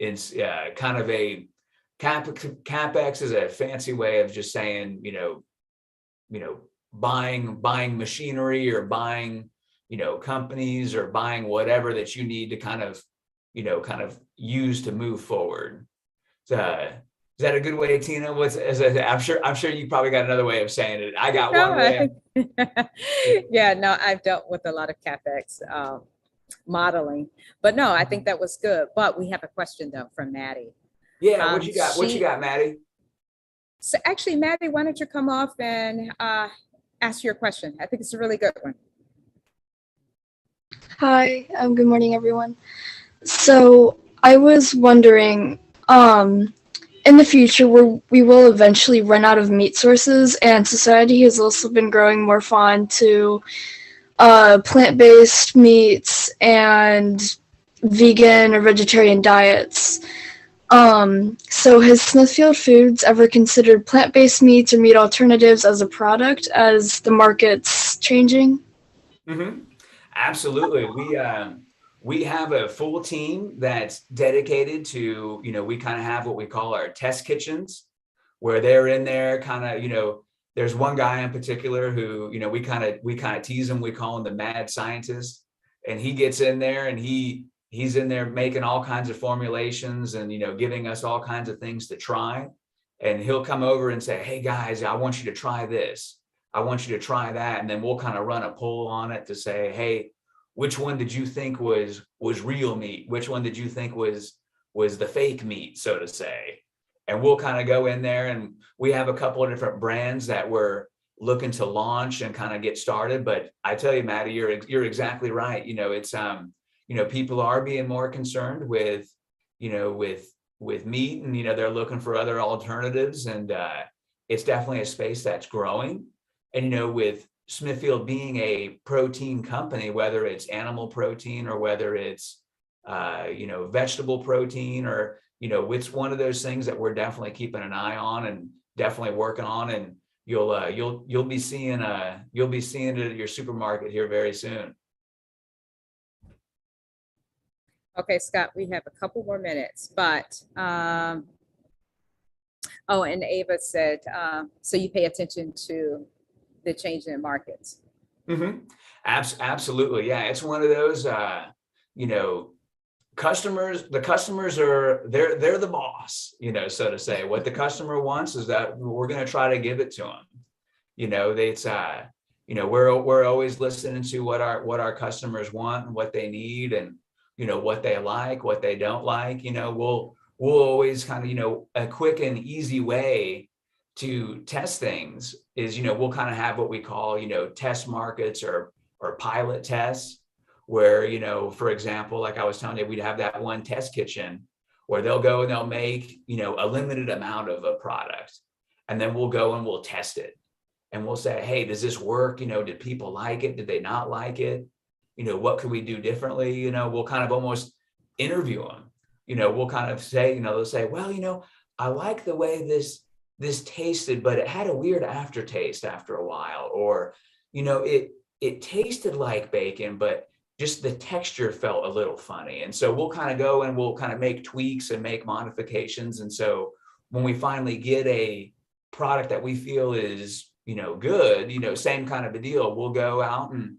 It's kind of a CapEx is a fancy way of just saying, buying machinery or buying, companies or buying whatever that you need to kind of kind of use to move forward. Is that a good way, Tina? I'm sure you probably got another way of saying it. I got one way. Yeah, no, I've dealt with a lot of CapEx modeling, but no, I think that was good. But we have a question though from Maddie. Yeah, what you got? What you got, Maddie? So actually, Maddie, why don't you come off and ask your question? I think it's a really good one. Hi, good morning, everyone. So I was wondering, in the future, we will eventually run out of meat sources, and society has also been growing more fond to plant-based meats and vegan or vegetarian diets. So has Smithfield Foods ever considered plant-based meats or meat alternatives as a product as the market's changing? Mm-hmm. Absolutely. We have a full team that's dedicated to, we kind of have what we call our test kitchens, where they're in there kind of, there's one guy in particular who, we kind of tease him, we call him the mad scientist, and he gets in there and he's in there making all kinds of formulations and, giving us all kinds of things to try. And he'll come over and say, hey guys, I want you to try this. I want you to try that. And then we'll kind of run a poll on it to say, hey, which one did you think was real meat? Which one did you think was the fake meat, so to say? And we'll kind of go in there, and we have a couple of different brands that we're looking to launch and kind of get started. But I tell you, Maddie, you're exactly right. It's people are being more concerned with meat, and they're looking for other alternatives, and it's definitely a space that's growing. And with Smithfield being a protein company, whether it's animal protein or whether it's vegetable protein, or it's one of those things that we're definitely keeping an eye on and definitely working on, and you'll be seeing it at your supermarket here very soon. Okay, Scott, we have a couple more minutes, but and Ava said, so you pay attention to the change in markets. Mm-hmm. Absolutely. Yeah. It's one of those, customers, the customers they're the boss, so to say. What the customer wants is that we're going to try to give it to them. We're always listening to what our customers want and what they need, and, what they like, what they don't like. We'll always kind of, a quick and easy way to test things is, we'll kind of have what we call, test markets or pilot tests, where, for example, like I was telling you, we'd have that one test kitchen where they'll go and they'll make, a limited amount of a product. And then we'll go and we'll test it. And we'll say, hey, does this work? Did people like it? Did they not like it? What could we do differently? We'll kind of almost interview them. We'll kind of say, they'll say, well, I like the way this tasted, but it had a weird aftertaste after a while, or, it tasted like bacon, but just the texture felt a little funny. And so we'll kind of go and we'll kind of make tweaks and make modifications. And so when we finally get a product that we feel is, good, same kind of a deal, we'll go out and,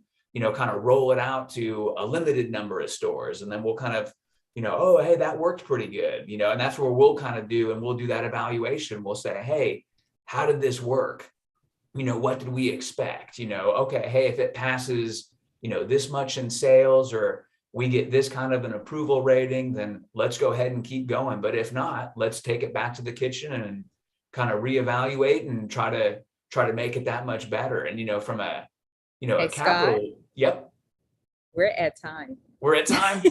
kind of roll it out to a limited number of stores. And then we'll kind of, oh, hey, that worked pretty good, and that's where we'll kind of we'll do that evaluation. We'll say, hey, how did this work? What did we expect? Okay, hey, if it passes, this much in sales, or we get this kind of an approval rating, then let's go ahead and keep going. But if not, let's take it back to the kitchen and kind of reevaluate and try to make it that much better. And, from a, Hey, a capital, Scott, yep. we're at time. We're at time.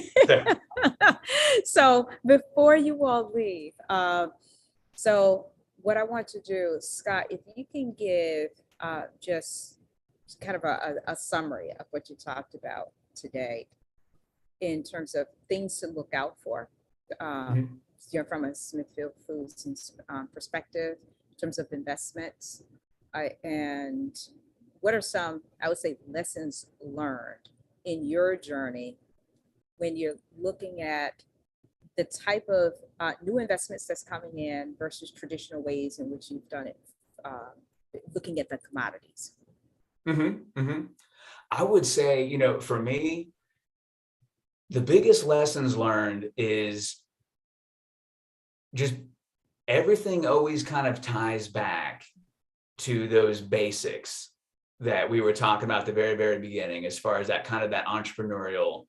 So before you all leave, so what I want to do, Scott, if you can give just kind of a summary of what you talked about today in terms of things to look out for, from a Smithfield Foods perspective, in terms of investments, and what are some, I would say, lessons learned in your journey when you're looking at the type of new investments that's coming in versus traditional ways in which you've done it, looking at the commodities? I would say, for me, the biggest lessons learned is just everything always kind of ties back to those basics that we were talking about at the very, very beginning, as far as that kind of that entrepreneurial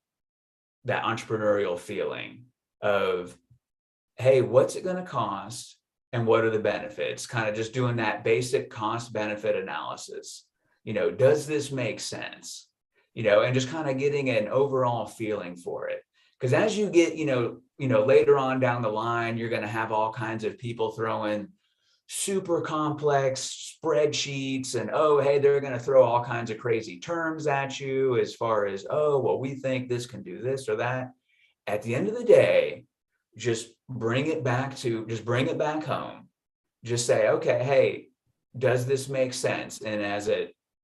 feeling of, hey, what's it going to cost and what are the benefits? Kind of just doing that basic cost benefit analysis. Does this make sense? And just kind of getting an overall feeling for it. Because as you get, later on down the line, you're going to have all kinds of people throwing super complex spreadsheets and, oh, hey, they're going to throw all kinds of crazy terms at you as far as, oh, well, we think this can do this or that. At the end of the day, just bring it back home. Just say, okay, hey, does this make sense? And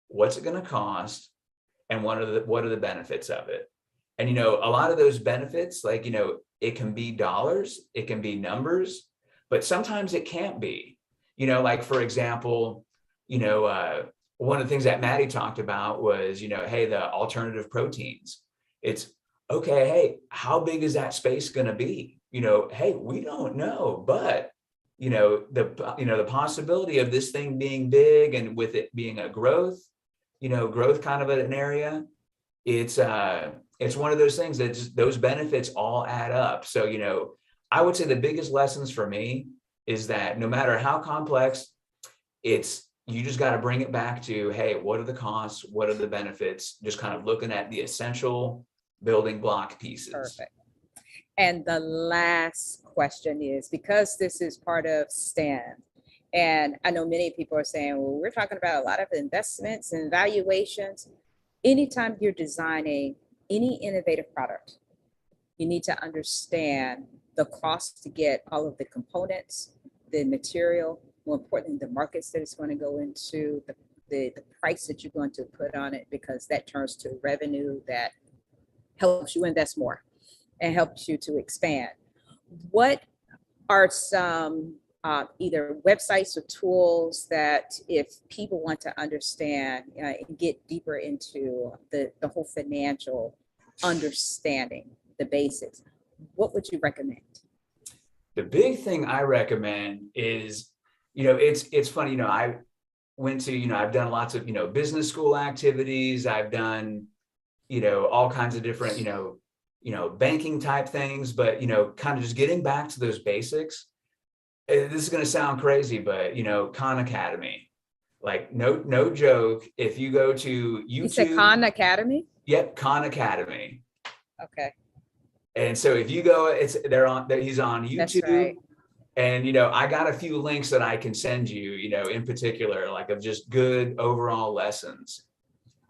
what's it going to cost? And what are the benefits of it? And, a lot of those benefits, like, it can be dollars, it can be numbers, but sometimes it can't be. Like, for example, one of the things that Maddie talked about was, hey, the alternative proteins. It's okay, hey, how big is that space going to be? Hey, we don't know, but the possibility of this thing being big and with it being a growth kind of an area, it's one of those things that just, those benefits all add up. So, I would say the biggest lessons for me is that no matter how complex, you just got to bring it back to, hey, what are the costs? What are the benefits? Just kind of looking at the essential building block pieces. Perfect. And the last question is, because this is part of STEM, and I know many people are saying, well, we're talking about a lot of investments and valuations. Anytime you're designing any innovative product, you need to understand the cost to get all of the components, the material, more importantly, the markets that it's going to go into, the price that you're going to put on it, because that turns to revenue that helps you invest more and helps you to expand. What are some either websites or tools that, if people want to understand and get deeper into the whole financial understanding, the basics, what would you recommend? The big thing I recommend is, it's funny, I went to, I've done lots of, business school activities. I've done, all kinds of different, banking type things, but, kind of just getting back to those basics. This is going to sound crazy, but, Khan Academy, like no joke. If you go to YouTube. You said Khan Academy? Yep. Khan Academy. Okay. And so if you go, he's on YouTube. That's right. And, I got a few links that I can send you, in particular, like of just good overall lessons.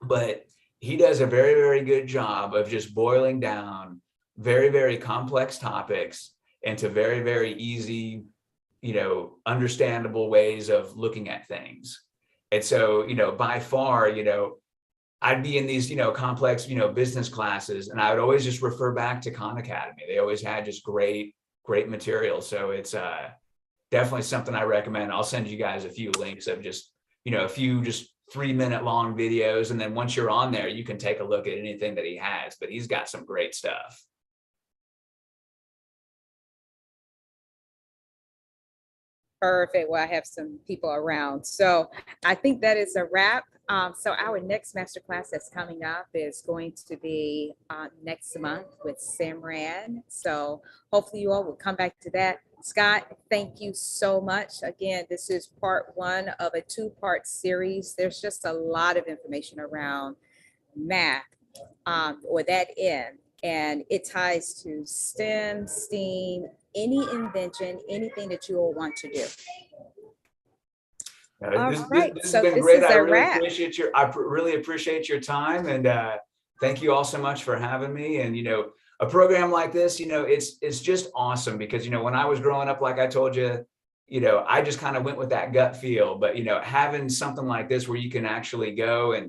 But he does a very, very good job of just boiling down very, very complex topics into very, very easy, understandable ways of looking at things. And so, by far, I'd be in these, complex, business classes, and I would always just refer back to Khan Academy. They always had just great material. So it's definitely something I recommend. I'll send you guys a few links of just, a few just 3-minute long videos. And then once you're on there, you can take a look at anything that he has, but he's got some great stuff. Perfect. Well, I have some people around. So I think that is a wrap. So our next masterclass that's coming up is going to be next month with Simran. So hopefully you all will come back to that. Scott, thank you so much. Again, this is part 1 of a 2-part series. There's just a lot of information around math or that end, and it ties to STEM, STEAM, any invention, anything that you all want to do. This has been great. I really appreciate your time, and thank you all so much for having me. And a program like this, it's just awesome because when I was growing up, like I told you, I just kind of went with that gut feel. But having something like this where you can actually go and